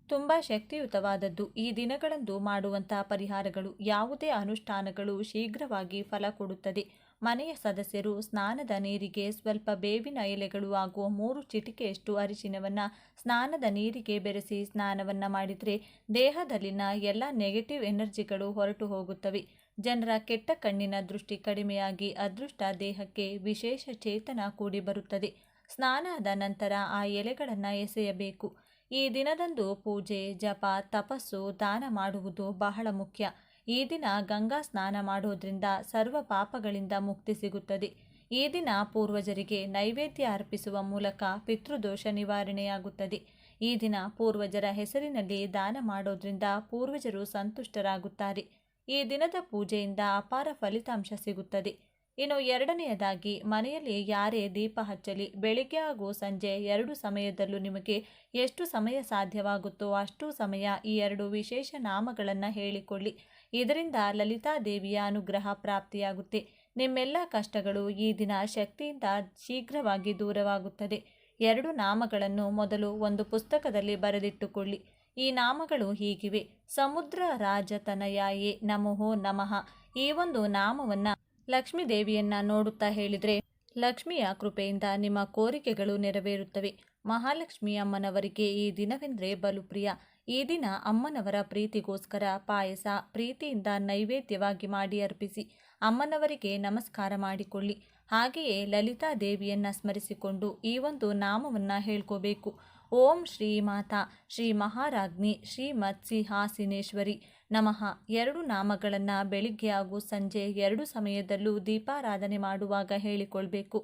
ತುಂಬ ಶಕ್ತಿಯುತವಾದದ್ದು. ಈ ದಿನಗಳಂದು ಮಾಡುವಂತಹ ಪರಿಹಾರಗಳು, ಯಾವುದೇ ಅನುಷ್ಠಾನಗಳು ಶೀಘ್ರವಾಗಿ ಫಲ ಕೊಡುತ್ತದೆ. ಮನೆಯ ಸದಸ್ಯರು ಸ್ನಾನದ ನೀರಿಗೆ ಸ್ವಲ್ಪ ಬೇವಿನ ಎಲೆಗಳು ಹಾಗೂ 3 ಚಿಟಿಕೆಯಷ್ಟು ಅರಿಶಿನವನ್ನು ಸ್ನಾನದ ನೀರಿಗೆ ಬೆರೆಸಿ ಸ್ನಾನವನ್ನು ಮಾಡಿದರೆ ದೇಹದಲ್ಲಿನ ಎಲ್ಲ ನೆಗೆಟಿವ್ ಎನರ್ಜಿಗಳು ಹೊರಟು ಹೋಗುತ್ತವೆ. ಜನರ ಕೆಟ್ಟ ಕಣ್ಣಿನ ದೃಷ್ಟಿ ಕಡಿಮೆಯಾಗಿ ಅದೃಷ್ಟ ದೇಹಕ್ಕೆ ವಿಶೇಷ ಚೇತನ ಕೂಡಿ ಬರುತ್ತದೆ. ಸ್ನಾನದ ನಂತರ ಆ ಎಲೆಗಳನ್ನು ಎಸೆಯಬೇಕು. ಈ ದಿನದಂದು ಪೂಜೆ, ಜಪ, ತಪಸ್ಸು, ದಾನ ಮಾಡುವುದು ಬಹಳ ಮುಖ್ಯ. ಈ ದಿನ ಗಂಗಾ ಸ್ನಾನ ಮಾಡೋದ್ರಿಂದ ಸರ್ವ ಪಾಪಗಳಿಂದ ಮುಕ್ತಿ ಸಿಗುತ್ತದೆ. ಈ ದಿನ ಪೂರ್ವಜರಿಗೆ ನೈವೇದ್ಯ ಅರ್ಪಿಸುವ ಮೂಲಕ ಪಿತೃದೋಷ ನಿವಾರಣೆಯಾಗುತ್ತದೆ. ಈ ದಿನ ಪೂರ್ವಜರ ಹೆಸರಿನಲ್ಲಿ ದಾನ ಮಾಡೋದ್ರಿಂದ ಪೂರ್ವಜರು ಸಂತುಷ್ಟರಾಗುತ್ತಾರೆ. ಈ ದಿನದ ಪೂಜೆಯಿಂದ ಅಪಾರ ಫಲಿತಾಂಶ ಸಿಗುತ್ತದೆ. ಇನ್ನು ಎರಡನೆಯದಾಗಿ, ಮನೆಯಲ್ಲಿ ಯಾರೇ ದೀಪ ಹಚ್ಚಲಿ, ಬೆಳಿಗ್ಗೆ ಹಾಗೂ ಸಂಜೆ 2 ಸಮಯದಲ್ಲೂ ನಿಮಗೆ ಎಷ್ಟು ಸಮಯ ಸಾಧ್ಯವಾಗುತ್ತೋ ಅಷ್ಟು ಸಮಯ ಈ 2 ವಿಶೇಷ ನಾಮಗಳನ್ನು ಹೇಳಿಕೊಳ್ಳಿ. ಇದರಿಂದ ಲಲಿತಾದೇವಿಯ ಅನುಗ್ರಹ ಪ್ರಾಪ್ತಿಯಾಗುತ್ತೆ. ನಿಮ್ಮೆಲ್ಲ ಕಷ್ಟಗಳು ಈ ದಿನ ಶಕ್ತಿಯಿಂದ ಶೀಘ್ರವಾಗಿ ದೂರವಾಗುತ್ತದೆ. 2 ನಾಮಗಳನ್ನು ಮೊದಲು ಒಂದು ಪುಸ್ತಕದಲ್ಲಿ ಬರೆದಿಟ್ಟುಕೊಳ್ಳಿ. ಈ ನಾಮಗಳು ಹೀಗಿವೆ: ಸಮುದ್ರ ರಾಜತನಯಾಯೇ ನಮೋ ನಮಃ. ಈ ಒಂದು ನಾಮವನ್ನು ಲಕ್ಷ್ಮೀ ದೇವಿಯನ್ನ ನೋಡುತ್ತಾ ಹೇಳಿದರೆ ಲಕ್ಷ್ಮಿಯ ಕೃಪೆಯಿಂದ ನಿಮ್ಮ ಕೋರಿಕೆಗಳು ನೆರವೇರುತ್ತವೆ. ಮಹಾಲಕ್ಷ್ಮಿ ಅಮ್ಮನವರಿಗೆ ಈ ದಿನವೆಂದರೆ ಬಲು ಪ್ರಿಯ. ಈ ದಿನ ಅಮ್ಮನವರ ಪ್ರೀತಿಗೋಸ್ಕರ ಪಾಯಸ ಪ್ರೀತಿಯಿಂದ ನೈವೇದ್ಯವಾಗಿ ಮಾಡಿ ಅರ್ಪಿಸಿ ಅಮ್ಮನವರಿಗೆ ನಮಸ್ಕಾರ ಮಾಡಿಕೊಳ್ಳಿ. ಹಾಗೆಯೇ ಲಲಿತಾ ದೇವಿಯನ್ನ ಸ್ಮರಿಸಿಕೊಂಡು ಈ ಒಂದು ನಾಮವನ್ನು ಹೇಳ್ಕೋಬೇಕು: ಓಂ ಶ್ರೀ ಮಾತಾ ಶ್ರೀ ಮಹಾರಾಜ್ಞಿ ಶ್ರೀಮತ್ ಸಿಂಹಾಸನೇಶ್ವರಿ ನಮಃ. 2 ನಾಮಗಳನ್ನು ಬೆಳಿಗ್ಗೆ ಹಾಗೂ ಸಂಜೆ 2 ಸಮಯದಲ್ಲೂ ದೀಪಾರಾಧನೆ ಮಾಡುವಾಗ ಹೇಳಿಕೊಳ್ಬೇಕು.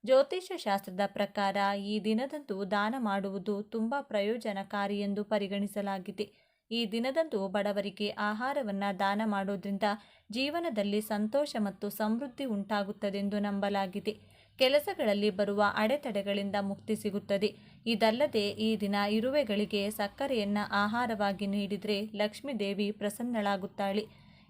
ಜ್ಯೋತಿಷ್ಯ ಶಾಸ್ತ್ರದ ಪ್ರಕಾರ ಈ ದಿನದಂದು ದಾನ ಮಾಡುವುದು ತುಂಬ ಪ್ರಯೋಜನಕಾರಿ ಎಂದು ಪರಿಗಣಿಸಲಾಗಿದೆ. ಈ ದಿನದಂದು ಬಡವರಿಗೆ ಆಹಾರವನ್ನು ದಾನ ಮಾಡೋದ್ರಿಂದ ಜೀವನದಲ್ಲಿ ಸಂತೋಷ ಮತ್ತು ಸಮೃದ್ಧಿ ಉಂಟಾಗುತ್ತದೆಂದು ನಂಬಲಾಗಿದೆ. ಕೆಲಸಗಳಲ್ಲಿ ಬರುವ ಅಡೆತಡೆಗಳಿಂದ ಮುಕ್ತಿ ಸಿಗುತ್ತದೆ. ಇದಲ್ಲದೆ ಈ ದಿನ ಇರುವೆಗಳಿಗೆ ಸಕ್ಕರೆಯನ್ನು ಆಹಾರವಾಗಿ ನೀಡಿದರೆ ಲಕ್ಷ್ಮೀ ದೇವಿ ಪ್ರಸನ್ನಳಾಗುತ್ತಾಳೆ.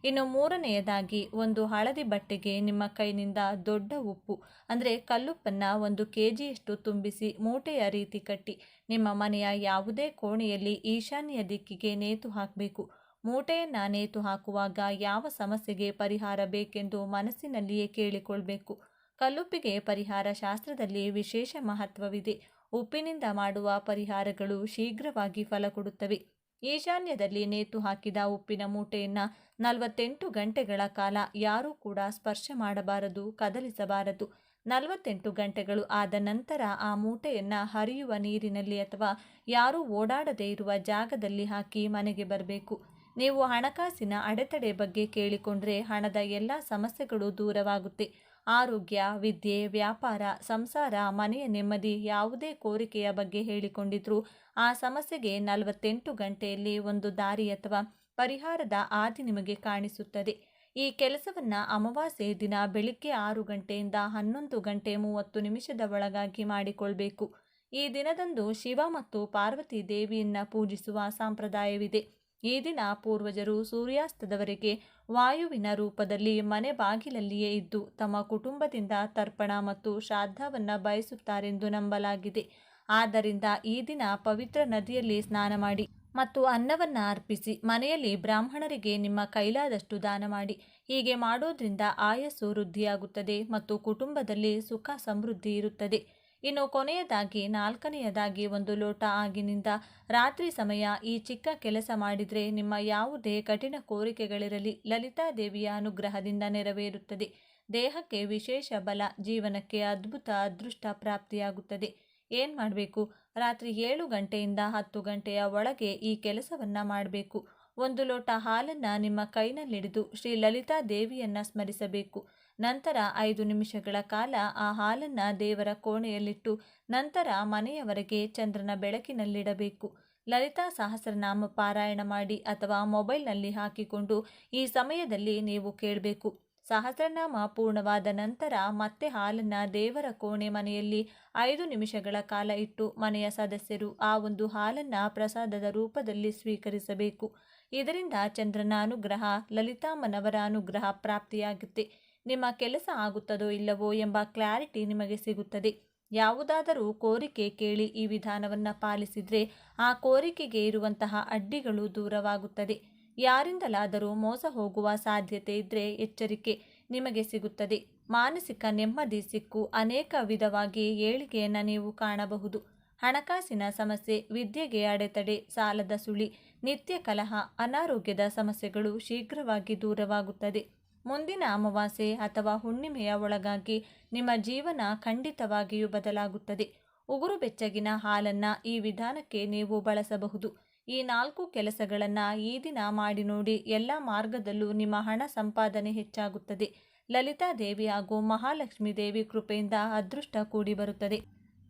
ಇನ್ನು ಮೂರನೆಯದಾಗಿ, ಒಂದು ಹಳದಿ ಬಟ್ಟೆಗೆ ನಿಮ್ಮ ಕೈನಿಂದ ದೊಡ್ಡ ಉಪ್ಪು ಅಂದರೆ ಕಲ್ಲುಪ್ಪನ್ನು 1 kgಯಷ್ಟು ತುಂಬಿಸಿ ಮೂಟೆಯ ರೀತಿ ಕಟ್ಟಿ ನಿಮ್ಮ ಮನೆಯ ಯಾವುದೇ ಕೋಣೆಯಲ್ಲಿ ಈಶಾನ್ಯ ದಿಕ್ಕಿಗೆ ನೇತು ಹಾಕಬೇಕು. ಮೂಟೆಯನ್ನು ನೇತು ಹಾಕುವಾಗ ಯಾವ ಸಮಸ್ಯೆಗೆ ಪರಿಹಾರ ಬೇಕೆಂದು ಮನಸ್ಸಿನಲ್ಲಿಯೇ ಕೇಳಿಕೊಳ್ಬೇಕು. ಕಲ್ಲುಪ್ಪಿಗೆ ಪರಿಹಾರ ಶಾಸ್ತ್ರದಲ್ಲಿ ವಿಶೇಷ ಮಹತ್ವವಿದೆ. ಉಪ್ಪಿನಿಂದ ಮಾಡುವ ಪರಿಹಾರಗಳು ಶೀಘ್ರವಾಗಿ ಫಲ ಕೊಡುತ್ತವೆ. ಈಶಾನ್ಯದಲ್ಲಿ ನೇತು ಹಾಕಿದ ಉಪ್ಪಿನ ಮೂಟೆಯನ್ನು 48 ಗಂಟೆಗಳ ಕಾಲ ಯಾರೂ ಕೂಡ ಸ್ಪರ್ಶ ಮಾಡಬಾರದು, ಕದಲಿಸಬಾರದು. 48 ಗಂಟೆಗಳು ಆದ ನಂತರ ಆ ಮೂಟೆಯನ್ನು ಹರಿಯುವ ನೀರಿನಲ್ಲಿ ಅಥವಾ ಯಾರೂ ಓಡಾಡದೇ ಇರುವ ಜಾಗದಲ್ಲಿ ಹಾಕಿ ಮನೆಗೆ ಬರಬೇಕು. ನೀವು ಹಣಕಾಸಿನ ಅಡೆತಡೆ ಬಗ್ಗೆ ಕೇಳಿಕೊಂಡ್ರೆ ಹಣದ ಎಲ್ಲ ಸಮಸ್ಯೆಗಳು ದೂರವಾಗುತ್ತೆ. ಆರೋಗ್ಯ, ವಿದ್ಯೆ, ವ್ಯಾಪಾರ, ಸಂಸಾರ, ಮನೆಯ ನೆಮ್ಮದಿ ಯಾವುದೇ ಕೋರಿಕೆಯ ಬಗ್ಗೆ ಹೇಳಿಕೊಂಡಿದ್ರೂ ಆ ಸಮಸ್ಯೆಗೆ 48 ಗಂಟೆಯಲ್ಲಿ ಒಂದು ದಾರಿ ಅಥವಾ ಪರಿಹಾರದ ಹಾದಿ ನಿಮಗೆ ಕಾಣಿಸುತ್ತದೆ. ಈ ಕೆಲಸವನ್ನು ಅಮಾವಾಸ್ಯೆ ದಿನ ಬೆಳಿಗ್ಗೆ 6 ಗಂಟೆಯಿಂದ 11 ಗಂಟೆ 30 ನಿಮಿಷದ ಒಳಗಾಗಿ ಮಾಡಿಕೊಳ್ಬೇಕು. ಈ ದಿನದಂದು ಶಿವ ಮತ್ತು ಪಾರ್ವತಿ ದೇವಿಯನ್ನ ಪೂಜಿಸುವ ಸಂಪ್ರದಾಯವಿದೆ. ಈ ದಿನ ಪೂರ್ವಜರು ಸೂರ್ಯಾಸ್ತದವರೆಗೆ ವಾಯುವಿನ ರೂಪದಲ್ಲಿ ಮನೆ ಬಾಗಿಲಲ್ಲಿಯೇ ಇದ್ದು ತಮ್ಮ ಕುಟುಂಬದಿಂದ ತರ್ಪಣ ಮತ್ತು ಶ್ರಾದ್ದವನ್ನು ಬಯಸುತ್ತಾರೆಂದು ನಂಬಲಾಗಿದೆ. ಆದ್ದರಿಂದ ಈ ದಿನ ಪವಿತ್ರ ನದಿಯಲ್ಲಿ ಸ್ನಾನ ಮಾಡಿ ಮತ್ತು ಅನ್ನವನ್ನು ಅರ್ಪಿಸಿ ಮನೆಯಲ್ಲಿ ಬ್ರಾಹ್ಮಣರಿಗೆ ನಿಮ್ಮ ಕೈಲಾದಷ್ಟು ದಾನ ಮಾಡಿ. ಹೀಗೆ ಮಾಡೋದ್ರಿಂದ ಆಯಸ್ಸು ವೃದ್ಧಿಯಾಗುತ್ತದೆ ಮತ್ತು ಕುಟುಂಬದಲ್ಲಿ ಸುಖ ಸಮೃದ್ಧಿ ಇರುತ್ತದೆ. ಇನ್ನು ಕೊನೆಯದಾಗಿ 4ನೆಯದಾಗಿ, 1 ಲೋಟ ಆಗಿನಿಂದ ರಾತ್ರಿ ಸಮಯ ಈ ಚಿಕ್ಕ ಕೆಲಸ ಮಾಡಿದರೆ ನಿಮ್ಮ ಯಾವುದೇ ಕಠಿಣ ಕೋರಿಕೆಗಳಿರಲಿ ಲಲಿತಾದೇವಿಯ ಅನುಗ್ರಹದಿಂದ ನೆರವೇರುತ್ತದೆ. ದೇಹಕ್ಕೆ ವಿಶೇಷ ಬಲ, ಜೀವನಕ್ಕೆ ಅದ್ಭುತ ಅದೃಷ್ಟ ಪ್ರಾಪ್ತಿಯಾಗುತ್ತದೆ. ಏನು ಮಾಡಬೇಕು? ರಾತ್ರಿ 7 ಗಂಟೆಯಿಂದ 10 ಗಂಟೆಯ ಒಳಗೆ ಈ ಕೆಲಸವನ್ನು ಮಾಡಬೇಕು. 1 ಲೋಟ ಹಾಲನ್ನು ನಿಮ್ಮ ಕೈನಲ್ಲಿಡಿದು ಶ್ರೀ ಲಲಿತಾ ದೇವಿಯನ್ನು ಸ್ಮರಿಸಬೇಕು. ನಂತರ 5 ನಿಮಿಷಗಳ ಕಾಲ ಆ ಹಾಲನ್ನು ದೇವರ ಕೋಣೆಯಲ್ಲಿಟ್ಟು ನಂತರ ಮನೆಯವರೆಗೆ ಚಂದ್ರನ ಬೆಳಕಿನಲ್ಲಿಡಬೇಕು. ಲಲಿತಾ ಸಹಸ್ರನಾಮ ಪಾರಾಯಣ ಮಾಡಿ ಅಥವಾ ಮೊಬೈಲ್ನಲ್ಲಿ ಹಾಕಿಕೊಂಡು ಈ ಸಮಯದಲ್ಲಿ ನೀವು ಕೇಳಬೇಕು. ಸಹಸ್ರನಾಮ ಪೂರ್ಣವಾದ ನಂತರ ಮತ್ತೆ ಹಾಲನ್ನು ದೇವರ ಕೋಣೆ ಮನೆಯಲ್ಲಿ 5 ನಿಮಿಷಗಳ ಕಾಲ ಇಟ್ಟು ಮನೆಯ ಸದಸ್ಯರು ಆ ಒಂದು ಹಾಲನ್ನು ಪ್ರಸಾದದ ರೂಪದಲ್ಲಿ ಸ್ವೀಕರಿಸಬೇಕು. ಇದರಿಂದ ಚಂದ್ರನ ಅನುಗ್ರಹ, ಲಲಿತಾಮ್ಮನವರ ಅನುಗ್ರಹ ಪ್ರಾಪ್ತಿಯಾಗುತ್ತೆ. ನಿಮ್ಮ ಕೆಲಸ ಆಗುತ್ತದೋ ಇಲ್ಲವೋ ಎಂಬ ಕ್ಲಾರಿಟಿ ನಿಮಗೆ ಸಿಗುತ್ತದೆ. ಯಾವುದಾದರೂ ಕೋರಿಕೆ ಕೇಳಿ ಈ ವಿಧಾನವನ್ನು ಪಾಲಿಸಿದರೆ ಆ ಕೋರಿಕೆಗೆ ಇರುವಂತಹ ಅಡ್ಡಿಗಳು ದೂರವಾಗುತ್ತದೆ. ಯಾರಿಂದಲಾದರೂ ಮೋಸ ಹೋಗುವ ಸಾಧ್ಯತೆ ಇದ್ದರೆ ಎಚ್ಚರಿಕೆ ನಿಮಗೆ ಸಿಗುತ್ತದೆ. ಮಾನಸಿಕ ನೆಮ್ಮದಿ ಸಿಕ್ಕು ಅನೇಕ ವಿಧವಾಗಿ ಏಳಿಗೆಯನ್ನು ನೀವು ಕಾಣಬಹುದು. ಹಣಕಾಸಿನ ಸಮಸ್ಯೆ, ವಿದ್ಯೆಗೆ ಅಡೆತಡೆ, ಸಾಲದ ಸುಳಿ, ನಿತ್ಯ ಕಲಹ, ಅನಾರೋಗ್ಯದ ಸಮಸ್ಯೆಗಳು ಶೀಘ್ರವಾಗಿ ದೂರವಾಗುತ್ತದೆ. ಮುಂದಿನ ಅಮಾವಾಸ್ಯೆ ಅಥವಾ ಹುಣ್ಣಿಮೆಯ ಒಳಗಾಗಿ ನಿಮ್ಮ ಜೀವನ ಖಂಡಿತವಾಗಿಯೂ ಬದಲಾಗುತ್ತದೆ. ಉಗುರು ಬೆಚ್ಚಗಿನ ಹಾಲನ್ನು ಈ ವಿಧಾನಕ್ಕೆ ನೀವು ಬಳಸಬಹುದು. ಈ 4 ಕೆಲಸಗಳನ್ನು ಈ ದಿನ ಮಾಡಿ ನೋಡಿ. ಎಲ್ಲ ಮಾರ್ಗದಲ್ಲೂ ನಿಮ್ಮ ಹಣ ಸಂಪಾದನೆ ಹೆಚ್ಚಾಗುತ್ತದೆ. ಲಲಿತಾದೇವಿ ಹಾಗೂ ಮಹಾಲಕ್ಷ್ಮೀ ದೇವಿ ಕೃಪೆಯಿಂದ ಅದೃಷ್ಟ ಕೂಡಿ ಬರುತ್ತದೆ.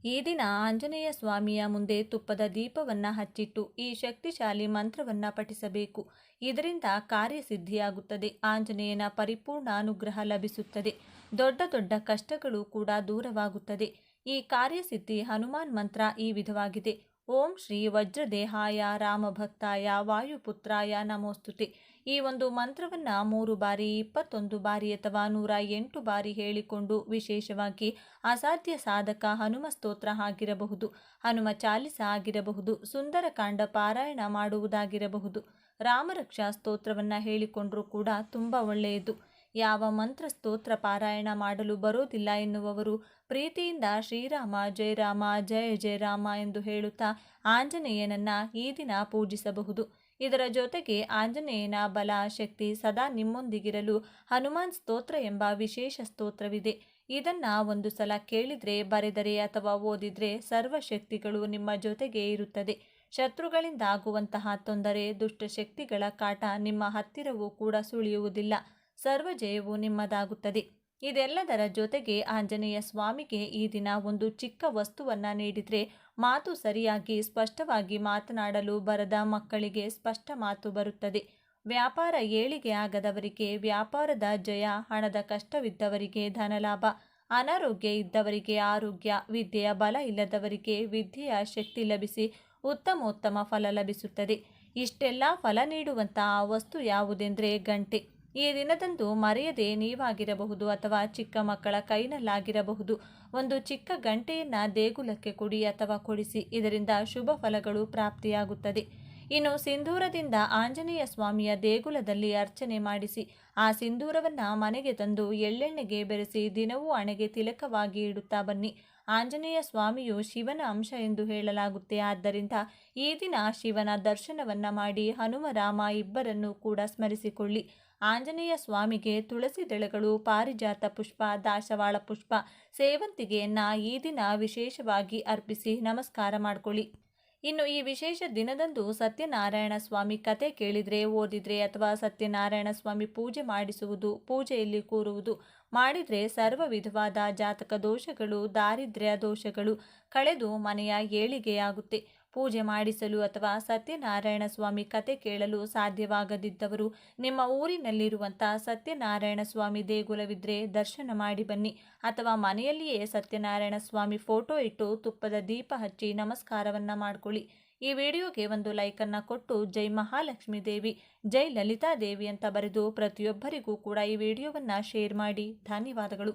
ಈ ದಿನ ಆಂಜನೇಯ ಸ್ವಾಮಿಯ ಮುಂದೆ ತುಪ್ಪದ ದೀಪವನ್ನು ಹಚ್ಚಿಟ್ಟು ಈ ಶಕ್ತಿಶಾಲಿ ಮಂತ್ರವನ್ನು ಪಠಿಸಬೇಕು. ಇದರಿಂದ ಕಾರ್ಯಸಿದ್ಧಿಯಾಗುತ್ತದೆ. ಆಂಜನೇಯನ ಪರಿಪೂರ್ಣ ಅನುಗ್ರಹ ಲಭಿಸುತ್ತದೆ. ದೊಡ್ಡ ದೊಡ್ಡ ಕಷ್ಟಗಳು ಕೂಡ ದೂರವಾಗುತ್ತದೆ. ಈ ಕಾರ್ಯಸಿದ್ಧಿ ಹನುಮಾನ್ ಮಂತ್ರ ಈ ವಿಧವಾಗಿದೆ. ಓಂ ಶ್ರೀ ವಜ್ರದೇಹಾಯ ರಾಮಭಕ್ತಾಯ ವಾಯುಪುತ್ರಾಯ ನಮೋಸ್ತುತೆ. ಈ ಒಂದು ಮಂತ್ರವನ್ನು 3 ಬಾರಿ, 21 ಬಾರಿ ಅಥವಾ 108 ಬಾರಿ ಹೇಳಿಕೊಂಡು, ವಿಶೇಷವಾಗಿ ಅಸಾಧ್ಯ ಸಾಧಕ ಹನುಮ ಸ್ತೋತ್ರ ಆಗಿರಬಹುದು, ಹನುಮ ಚಾಲಿಸ ಆಗಿರಬಹುದು, ಸುಂದರಕಾಂಡ ಪಾರಾಯಣ ಮಾಡುವುದಾಗಿರಬಹುದು, ರಾಮರಕ್ಷಾ ಸ್ತೋತ್ರವನ್ನು ಹೇಳಿಕೊಂಡರೂ ಕೂಡ ತುಂಬ ಒಳ್ಳೆಯದು. ಯಾವ ಮಂತ್ರ ಸ್ತೋತ್ರ ಪಾರಾಯಣ ಮಾಡಲು ಬರೋದಿಲ್ಲ ಎನ್ನುವವರು ಪ್ರೀತಿಯಿಂದ ಶ್ರೀರಾಮ ಜಯ ರಾಮ ಜಯ ಜಯ ರಾಮ ಎಂದು ಹೇಳುತ್ತಾ ಆಂಜನೇಯನನ್ನ ಈ ದಿನ ಪೂಜಿಸಬಹುದು. ಇದರ ಜೊತೆಗೆ ಆಂಜನೇಯನ ಬಲ ಶಕ್ತಿ ಸದಾ ನಿಮ್ಮೊಂದಿಗಿರಲು ಹನುಮಾನ್ ಸ್ತೋತ್ರ ಎಂಬ ವಿಶೇಷ ಸ್ತೋತ್ರವಿದೆ. ಇದನ್ನ ಒಂದು ಸಲ ಕೇಳಿದ್ರೆ, ಬರೆದರೆ ಅಥವಾ ಓದಿದ್ರೆ ಸರ್ವಶಕ್ತಿಗಳು ನಿಮ್ಮ ಜೊತೆಗೆ ಇರುತ್ತದೆ. ಶತ್ರುಗಳಿಂದ ಆಗುವಂತಹ ತೊಂದರೆ, ದುಷ್ಟಶಕ್ತಿಗಳ ಕಾಟ ನಿಮ್ಮ ಹತ್ತಿರವೂ ಕೂಡ ಸುಳಿಯುವುದಿಲ್ಲ. ಸರ್ವ ಜಯವು ನಿಮ್ಮದಾಗುತ್ತದೆ. ಇದೆಲ್ಲದರ ಜೊತೆಗೆ ಆಂಜನೇಯ ಸ್ವಾಮಿಗೆ ಈ ದಿನ ಒಂದು ಚಿಕ್ಕ ವಸ್ತುವನ್ನು ನೀಡಿದರೆ, ಮಾತು ಸರಿಯಾಗಿ ಸ್ಪಷ್ಟವಾಗಿ ಮಾತನಾಡಲು ಬರದ ಮಕ್ಕಳಿಗೆ ಸ್ಪಷ್ಟ ಮಾತು ಬರುತ್ತದೆ. ವ್ಯಾಪಾರ ಏಳಿಗೆ ಆಗದವರಿಗೆ ವ್ಯಾಪಾರದ ಜಯ, ಹಣದ ಕಷ್ಟವಿದ್ದವರಿಗೆ ಧನಲಾಭ, ಅನಾರೋಗ್ಯ ಇದ್ದವರಿಗೆ ಆರೋಗ್ಯ, ವಿದ್ಯೆಯ ಬಲ ಇಲ್ಲದವರಿಗೆ ವಿದ್ಯೆಯ ಶಕ್ತಿ ಲಭಿಸಿ ಉತ್ತಮೋತ್ತಮ ಫಲ ಲಭಿಸುತ್ತದೆ. ಇಷ್ಟೆಲ್ಲ ಫಲ ನೀಡುವಂತಹ ವಸ್ತು ಯಾವುದೆಂದರೆ ಗಂಟೆ. ಈ ದಿನದಂದು ಮರೆಯದೆ ನೀವಾಗಿರಬಹುದು ಅಥವಾ ಚಿಕ್ಕ ಮಕ್ಕಳ ಕೈನಲ್ಲಾಗಿರಬಹುದು ಒಂದು ಚಿಕ್ಕ ಗಂಟೆಯನ್ನು ದೇಗುಲಕ್ಕೆ ಕೊಡಿ ಅಥವಾ ಕೊಡಿಸಿ. ಇದರಿಂದ ಶುಭ ಫಲಗಳು ಪ್ರಾಪ್ತಿಯಾಗುತ್ತದೆ. ಇನ್ನು ಸಿಂಧೂರದಿಂದ ಆಂಜನೇಯ ಸ್ವಾಮಿಯ ದೇಗುಲದಲ್ಲಿ ಅರ್ಚನೆ ಮಾಡಿಸಿ ಆ ಸಿಂಧೂರವನ್ನು ಮನೆಗೆ ತಂದು ಎಳ್ಳೆಣ್ಣೆಗೆ ಬೆರೆಸಿ ದಿನವೂ ಹಣೆಗೆ ತಿಲಕವಾಗಿ ಇಡುತ್ತಾ ಬನ್ನಿ. ಆಂಜನೇಯ ಸ್ವಾಮಿಯು ಶಿವನ ಅಂಶ ಎಂದು ಹೇಳಲಾಗುತ್ತೆ. ಆದ್ದರಿಂದ ಈ ದಿನ ಶಿವನ ದರ್ಶನವನ್ನು ಮಾಡಿ ಹನುಮರಾಮ ಇಬ್ಬರನ್ನು ಕೂಡ ಸ್ಮರಿಸಿಕೊಳ್ಳಿ. ಆಂಜನೇಯ ಸ್ವಾಮಿಗೆ ತುಳಸಿ ದಳಗಳು, ಪಾರಿಜಾತ ಪುಷ್ಪ, ದಾಸವಾಳ ಪುಷ್ಪ, ಸೇವಂತಿಗೆಯನ್ನು ಈ ದಿನ ವಿಶೇಷವಾಗಿ ಅರ್ಪಿಸಿ ನಮಸ್ಕಾರ ಮಾಡಿಕೊಳ್ಳಿ. ಇನ್ನು ಈ ವಿಶೇಷ ದಿನದಂದು ಸತ್ಯನಾರಾಯಣ ಸ್ವಾಮಿ ಕತೆ ಕೇಳಿದರೆ, ಓದಿದರೆ ಅಥವಾ ಸತ್ಯನಾರಾಯಣ ಸ್ವಾಮಿ ಪೂಜೆ ಮಾಡಿಸುವುದು, ಪೂಜೆಯಲ್ಲಿ ಕೂರುವುದು ಮಾಡಿದರೆ ಸರ್ವ ವಿಧವಾದ ಜಾತಕ ದೋಷಗಳು, ದಾರಿದ್ರ್ಯ ದೋಷಗಳು ಕಳೆದು ಮನೆಯ ಏಳಿಗೆಯಾಗುತ್ತೆ. ಪೂಜೆ ಮಾಡಿಸಲು ಅಥವಾ ಸತ್ಯನಾರಾಯಣ ಸ್ವಾಮಿ ಕತೆ ಕೇಳಲು ಸಾಧ್ಯವಾಗದಿದ್ದವರು ನಿಮ್ಮ ಊರಿನಲ್ಲಿರುವಂಥ ಸತ್ಯನಾರಾಯಣ ಸ್ವಾಮಿ ದೇಗುಲವಿದ್ದರೆ ದರ್ಶನ ಮಾಡಿ ಬನ್ನಿ. ಅಥವಾ ಮನೆಯಲ್ಲಿಯೇ ಸತ್ಯನಾರಾಯಣ ಸ್ವಾಮಿ ಫೋಟೋ ಇಟ್ಟು ತುಪ್ಪದ ದೀಪ ಹಚ್ಚಿ ನಮಸ್ಕಾರವನ್ನು ಮಾಡಿಕೊಳ್ಳಿ. ಈ ವಿಡಿಯೋಗೆ ಒಂದು ಲೈಕನ್ನು ಕೊಟ್ಟು ಜೈ ಮಹಾಲಕ್ಷ್ಮೀ ದೇವಿ, ಜೈ ಲಲಿತಾ ದೇವಿ ಅಂತ ಬರೆದು ಪ್ರತಿಯೊಬ್ಬರಿಗೂ ಕೂಡ ಈ ವಿಡಿಯೋವನ್ನು ಶೇರ್ ಮಾಡಿ. ಧನ್ಯವಾದಗಳು.